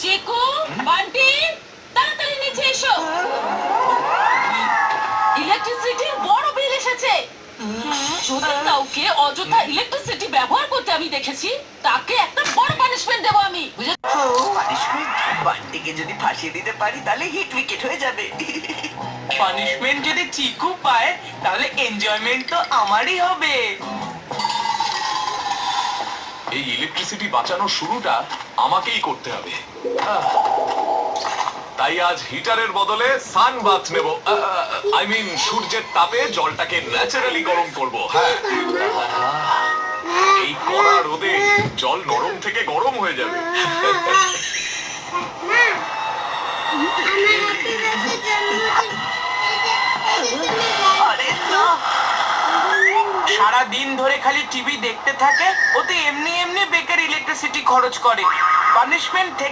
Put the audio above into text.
চিকু, বান্টি, তাড়াতাড়ি নিচে এসো। ইলেকট্রিসিটির বড় বিল এসেছে। যদি কাউকে অযথা ইলেকট্রিসিটি ব্যবহার করতে আমি দেখেছি, তাকে একটা বড় পানিশমেন্ট দেবো আমি। পানিশমেন্ট? বান্টিকে যদি ফাঁসিয়ে দিতে পারি তাহলে হিট উইকেট হয়ে যাবে। পানিশমেন্ট যদি চিকু পায় তাহলে এনজয়মেন্ট তো আমারই হবে। এই ইলেকট্রিসিটি বাঁচানোর শুরুটা আমাকেই করতে হবে। তাই আজ হিটারের বদলে সান বাথ নেব। আই মিন সূর্যের তাপে জলটাকে ন্যাচারালি গরম করব। হ্যাঁ, এই কড়া রোদে জল নরম থেকে গরম হয়ে যাবে। আরে না, সারা দিন ধরে খালি টিভি দেখতে থাকে, ওতে এমনি এমনি বেকার ইলেকট্রিসিটি খরচ করে। পানিশমেন্ট থেকে